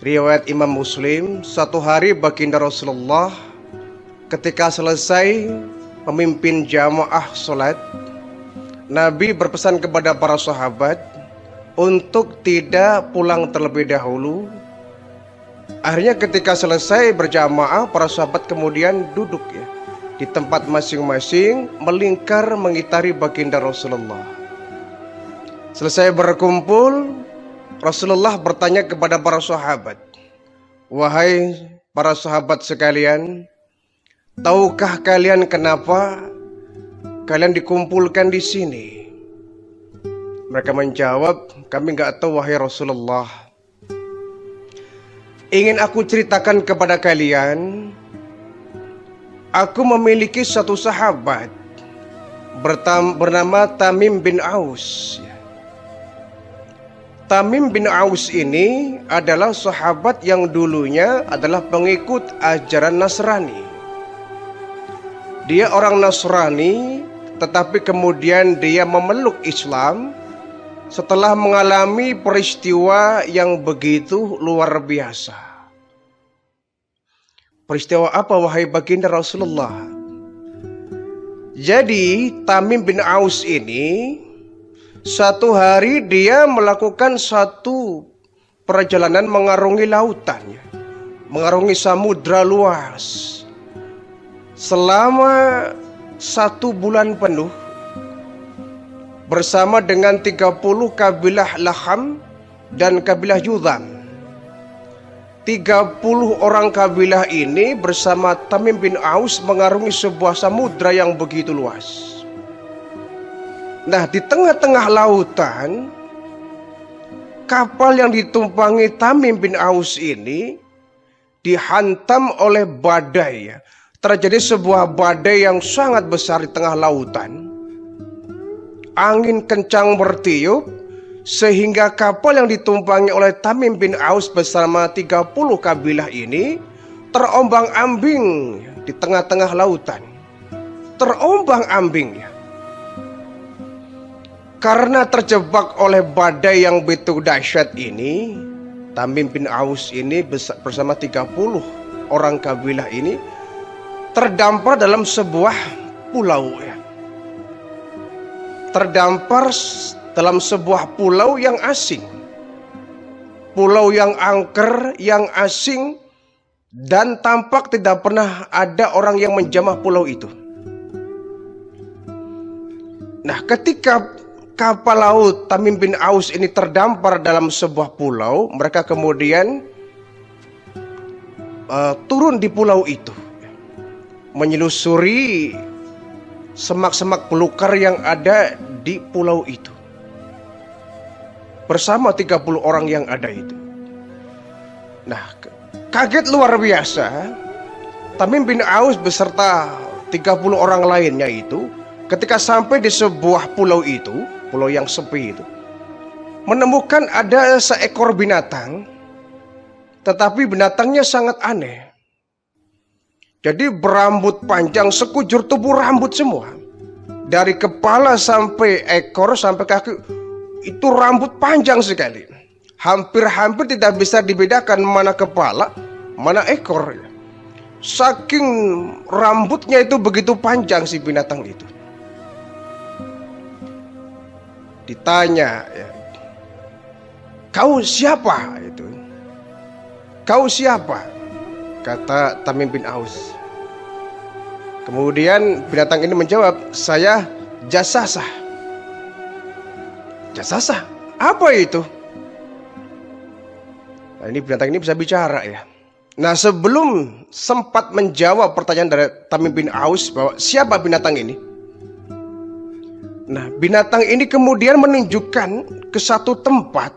Riwayat Imam Muslim, satu hari baginda Rasulullah ketika selesai memimpin jamaah sholat, Nabi berpesan kepada para sahabat untuk tidak pulang terlebih dahulu. Akhirnya ketika selesai berjamaah, para sahabat kemudian duduk di tempat masing-masing, melingkar mengitari baginda Rasulullah. Selesai berkumpul, Rasulullah bertanya kepada para sahabat, "Wahai para sahabat sekalian, tahukah kalian kenapa kalian dikumpulkan di sini?" Mereka menjawab, "Kami nggak tahu wahai Rasulullah." "Ingin aku ceritakan kepada kalian, aku memiliki satu sahabat bernama Tamim bin Aus. Tamim bin Aus ini adalah sahabat yang dulunya adalah pengikut ajaran Nasrani. Dia orang Nasrani, tetapi kemudian dia memeluk Islam setelah mengalami peristiwa yang begitu luar biasa." Peristiwa apa wahai baginda Rasulullah? Jadi Tamim bin Aus ini satu hari dia melakukan satu perjalanan mengarungi lautan, mengarungi samudra luas selama 1 bulan penuh bersama dengan 30 kabilah Laham dan kabilah Yudham. 30 orang kabilah ini bersama Tamim bin Aus mengarungi sebuah samudra yang begitu luas. Nah, di tengah-tengah lautan, kapal yang ditumpangi Tamim bin Aus ini dihantam oleh badai. Terjadi sebuah badai yang sangat besar di tengah lautan. Angin kencang bertiup sehingga kapal yang ditumpangi oleh Tamim bin Aus bersama 30 kabilah ini terombang-ambing di tengah-tengah lautan. Terombang-ambing. Karena terjebak oleh badai yang begitu dahsyat ini, Tamim bin Aus ini bersama 30 orang kabilah ini terdampar dalam sebuah pulau. Terdampar dalam sebuah pulau yang asing. Pulau yang angker, yang asing, dan tampak tidak pernah ada orang yang menjamah pulau itu. Nah, ketika kapal laut Tamim bin Aus ini terdampar dalam sebuah pulau, mereka kemudian turun di pulau itu, menyelusuri semak-semak belukar yang ada di pulau itu bersama 30 orang yang ada itu. Nah, kaget luar biasa Tamim bin Aus beserta 30 orang lainnya itu ketika sampai di sebuah pulau itu, pulau yang sepi itu, menemukan ada seekor binatang, tetapi binatangnya sangat aneh. Jadi berambut panjang, sekujur tubuh rambut semua. Dari kepala sampai ekor sampai kaki itu rambut panjang sekali. Hampir-hampir tidak bisa dibedakan mana kepala, mana ekor. Saking rambutnya itu begitu panjang si binatang itu. Ditanya, "Kau siapa?" itu. "Kau siapa?" kata Tamim bin Aus. Kemudian binatang ini menjawab, "Saya Jasasah." "Jasasah? Apa itu?" Nah, ini binatang ini bisa bicara ya. Nah, sebelum sempat menjawab pertanyaan dari Tamim bin Aus bahwa siapa binatang ini, nah, binatang ini kemudian menunjukkan ke satu tempat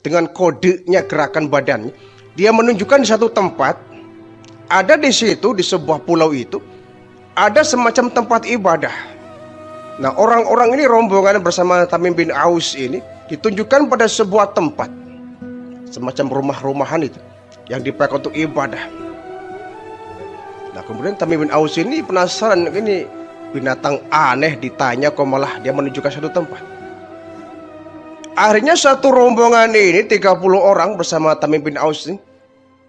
dengan kodenya gerakan badannya. Dia menunjukkan di satu tempat, ada di situ di sebuah pulau itu ada semacam tempat ibadah. Nah, orang-orang ini rombongan bersama Tamim bin Aus ini ditunjukkan pada sebuah tempat, semacam rumah-rumahan itu yang dipakai untuk ibadah. Nah, kemudian Tamim bin Aus ini penasaran, ini binatang aneh ditanya kok malah dia menunjukkan satu tempat. Akhirnya satu rombongan ini 30 orang bersama Tamim bin Aus ini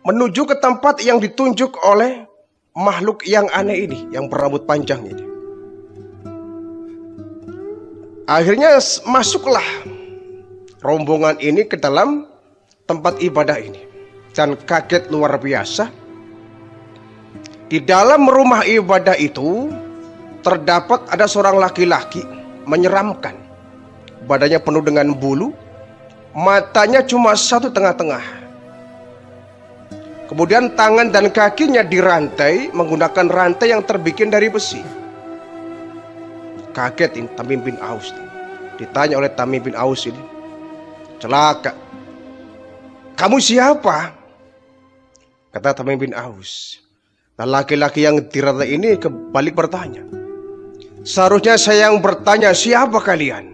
menuju ke tempat yang ditunjuk oleh makhluk yang aneh ini, yang berambut panjang ini. Akhirnya masuklah rombongan ini ke dalam tempat ibadah ini. Dan kaget luar biasa, di dalam rumah ibadah itu terdapat ada seorang laki-laki menyeramkan. Badannya penuh dengan bulu, matanya cuma satu tengah-tengah. Kemudian tangan dan kakinya dirantai menggunakan rantai yang terbikin dari besi. Kaget ini Tamim bin Aus. Ditanya oleh Tamim bin Aus ini, celaka, kamu siapa? Kata Tamim bin Aus. Nah, laki-laki yang dirantai ini kebalik bertanya, seharusnya saya yang bertanya, siapa kalian?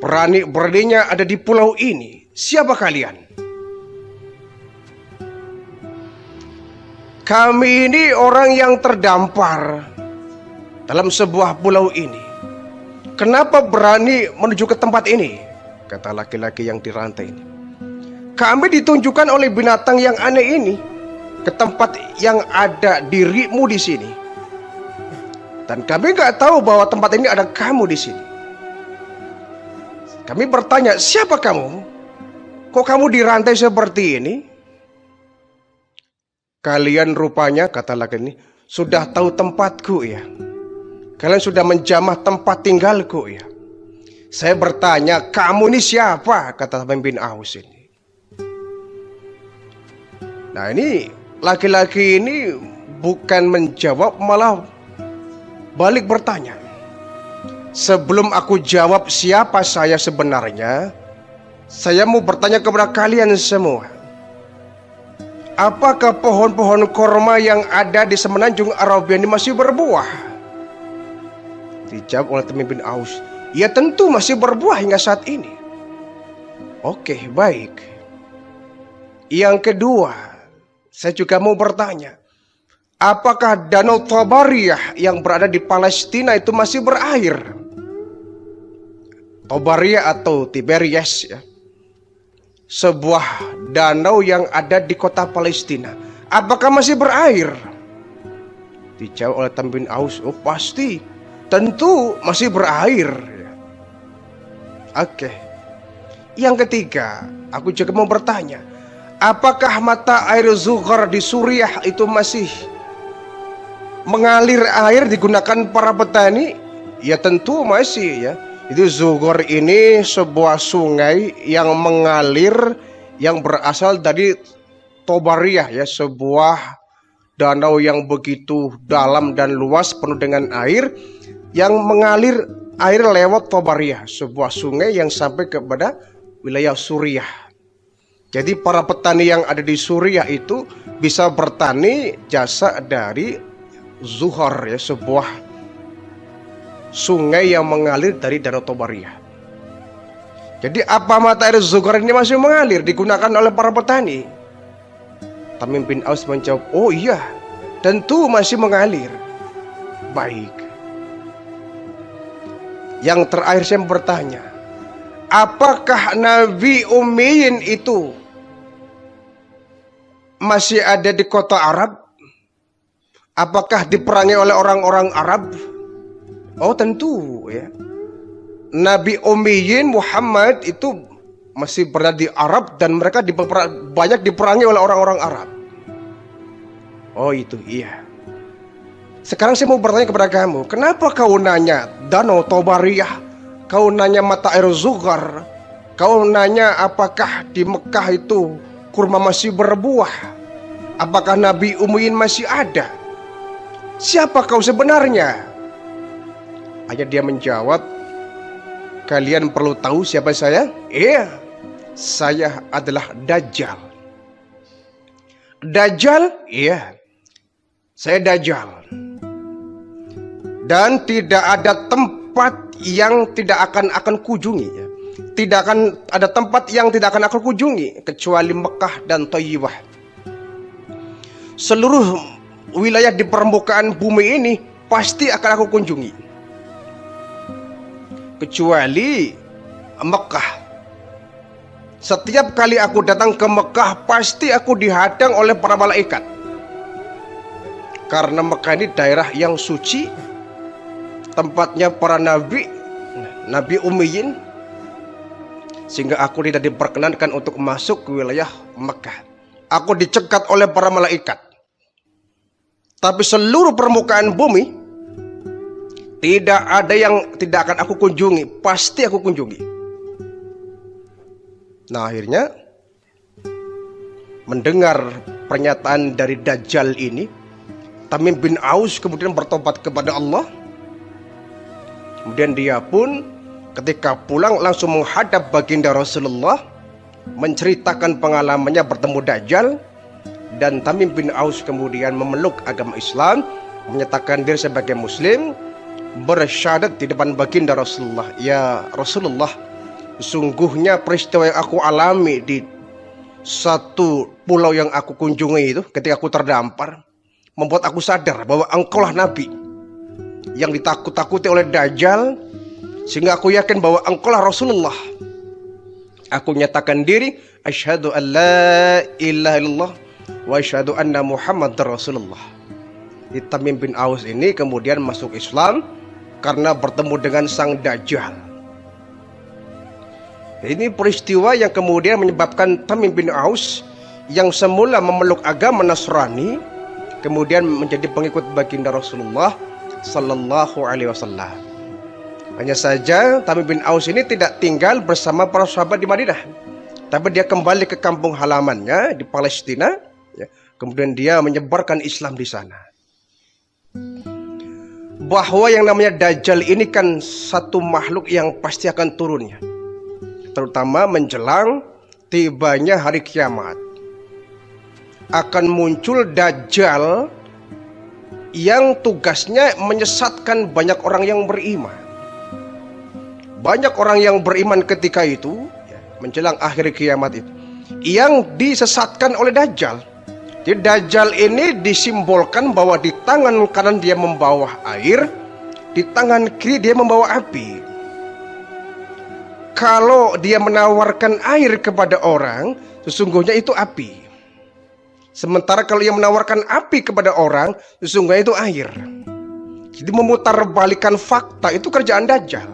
Berani-beraninya ada di pulau ini, siapa kalian? Kami ini orang yang terdampar dalam sebuah pulau ini. Kenapa berani menuju ke tempat ini? Kata laki-laki yang dirantai ini. Kami ditunjukkan oleh binatang yang aneh ini ke tempat yang ada dirimu di sini. Dan kami nggak tahu bahwa tempat ini ada kamu di sini. Kami bertanya, siapa kamu? Kok kamu dirantai seperti ini? Kalian rupanya, kata laki ini, sudah tahu tempatku ya. Kalian sudah menjamah tempat tinggalku ya. Saya bertanya, kamu ini siapa? Kata Tamim bin Aus ini. Nah, ini laki-laki ini bukan menjawab, malah balik bertanya. Sebelum aku jawab siapa saya sebenarnya, saya mau bertanya kepada kalian semua. Apakah pohon-pohon korma yang ada di semenanjung Arabia ini masih berbuah? Dijawab oleh Tamim bin Aus, ya tentu masih berbuah hingga saat ini. Oke, baik. Yang kedua, saya juga mau bertanya, apakah danau Tabariyah yang berada di Palestina itu masih berair? Tabariyah atau Tiberias ya, sebuah danau yang ada di kota Palestina. Apakah masih berair? Dijawab oleh Tamim bin Aus, oh pasti, tentu masih berair. Oke. Yang ketiga, aku juga mau bertanya, apakah mata air Zuhar di Suriah itu masih mengalir air digunakan para petani? Ya tentu masih ya. Itu Zuhar ini sebuah sungai yang mengalir yang berasal dari Tabariyah ya, sebuah danau yang begitu dalam dan luas penuh dengan air yang mengalir air lewat Tabariyah, sebuah sungai yang sampai kepada wilayah Suriah. Jadi para petani yang ada di Suriah itu bisa bertani jasa dari Zuhar ya, sebuah sungai yang mengalir dari danau Tabariyah. Jadi apa mata air Zuhar ini masih mengalir digunakan oleh para petani? Tamim bin Aus menjawab, oh iya, tentu masih mengalir. Baik. Yang terakhir saya bertanya, apakah Nabi Ummiyin itu masih ada di kota Arab? Apakah diperangi oleh orang-orang Arab? Oh tentu ya. Nabi Ummiyin Muhammad itu masih berada di Arab dan mereka banyak diperangi oleh orang-orang Arab. Oh itu iya. Sekarang saya mau bertanya kepada kamu, kenapa kau nanya danau Tabariyah? Kau nanya mata air Zuhar? Kau nanya apakah di Mekah itu kurma masih berbuah? Apakah Nabi Ummiyin masih ada? Siapa kau sebenarnya? Hanya dia menjawab, kalian perlu tahu siapa saya? Iya, saya adalah Dajjal. Dajjal? Iya, saya Dajjal. Dan tidak ada tempat yang tidak akan kunjungi ya. Tidak akan ada tempat yang tidak akan aku kunjungi kecuali Mekah dan Thayyibah. Seluruh wilayah di permukaan bumi ini pasti akan aku kunjungi kecuali Mekah. Setiap kali aku datang ke Mekah, pasti aku dihadang oleh para malaikat. Karena Mekah ini daerah yang suci, tempatnya para nabi, nabi ummiyin, sehingga aku tidak diperkenankan untuk masuk ke wilayah Mekah. Aku dicegat oleh para malaikat. Tapi seluruh permukaan bumi tidak ada yang tidak akan aku kunjungi, pasti aku kunjungi. Nah, akhirnya mendengar pernyataan dari Dajjal ini, Tamim bin Aus kemudian bertobat kepada Allah. Kemudian dia pun ketika pulang langsung menghadap baginda Rasulullah, menceritakan pengalamannya bertemu Dajjal. Dan Tamim bin Aus kemudian memeluk agama Islam, menyatakan diri sebagai Muslim, bersyahadat di depan baginda Rasulullah, ya Rasulullah, sungguhnya peristiwa yang aku alami di satu pulau yang aku kunjungi itu, ketika aku terdampar, membuat aku sadar bahwa engkaulah Nabi yang ditakut-takuti oleh Dajjal, sehingga aku yakin bahwa engkaulah Rasulullah. Aku nyatakan diri, asyhadu an la ilaha illallah wa asyhadu anna Muhammadar Rasulullah. Tamim bin Aus ini kemudian masuk Islam karena bertemu dengan sang Dajjal. Ini peristiwa yang kemudian menyebabkan Tamim bin Aus yang semula memeluk agama Nasrani kemudian menjadi pengikut baginda Rasulullah sallallahu alaihi wasallam. Hanya saja Tamim bin Aus ini tidak tinggal bersama para sahabat di Madinah, tapi dia kembali ke kampung halamannya di Palestina, ya. Kemudian dia menyebarkan Islam di sana. Bahwa yang namanya Dajjal ini kan satu makhluk yang pasti akan turunnya, terutama menjelang tibanya hari kiamat. Akan muncul Dajjal yang tugasnya menyesatkan banyak orang yang beriman. Banyak orang yang beriman ketika itu, menjelang akhir kiamat itu, yang disesatkan oleh Dajjal. Jadi Dajjal ini disimbolkan bahwa di tangan kanan dia membawa air, di tangan kiri dia membawa api. Kalau dia menawarkan air kepada orang, sesungguhnya itu api. Sementara kalau ia menawarkan api kepada orang, sesungguhnya itu air. Jadi memutarbalikan fakta itu kerjaan Dajjal.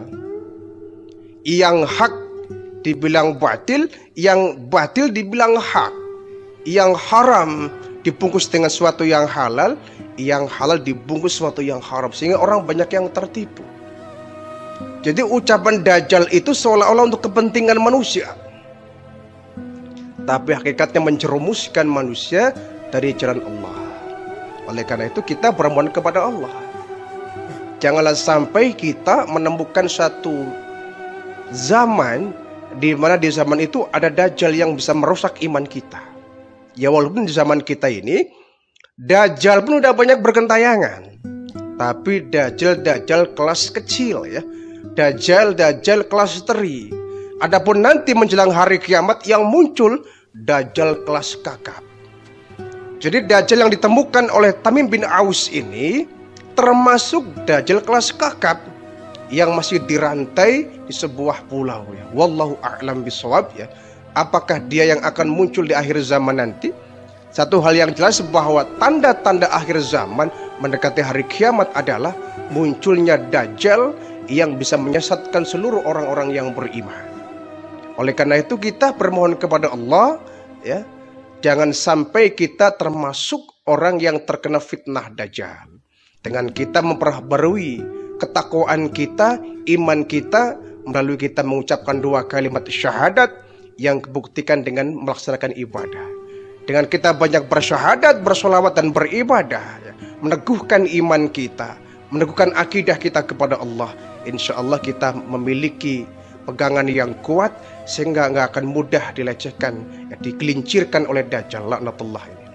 Yang hak dibilang batil, yang batil dibilang hak. Yang haram dibungkus dengan sesuatu yang halal, yang halal dibungkus sesuatu yang haram, sehingga orang banyak yang tertipu. Jadi ucapan Dajjal itu seolah-olah untuk kepentingan manusia, tapi hakikatnya menjerumuskan manusia dari jalan Allah. Oleh karena itu kita bermohon kepada Allah, janganlah sampai kita menemukan satu zaman di mana di zaman itu ada Dajjal yang bisa merusak iman kita. Ya walaupun di zaman kita ini Dajjal pun udah banyak bergentayangan, tapi Dajjal kelas kecil, ya. Dajjal kelas teri. Adapun nanti menjelang hari kiamat yang muncul Dajjal kelas kakap. Jadi Dajjal yang ditemukan oleh Tamim bin Aus ini termasuk Dajjal kelas kakap yang masih dirantai di sebuah pulau, ya. Wallahu a'lam bishawab, ya. Apakah dia yang akan muncul di akhir zaman nanti? Satu hal yang jelas bahwa tanda-tanda akhir zaman mendekati hari kiamat adalah munculnya Dajjal yang bisa menyesatkan seluruh orang-orang yang beriman. Oleh karena itu kita bermohon kepada Allah, ya, jangan sampai kita termasuk orang yang terkena fitnah Dajjal. Dengan kita memperbarui ketakwaan kita, iman kita, melalui kita mengucapkan 2 kalimat syahadat yang dibuktikan dengan melaksanakan ibadah. Dengan kita banyak bersyahadat, bersolawat dan beribadah, ya, meneguhkan iman kita, meneguhkan akidah kita kepada Allah, insya Allah kita memiliki pegangan yang kuat sehingga nggak akan mudah dilecehkan, ya, digelincirkan oleh Dajjal laknatullah ini.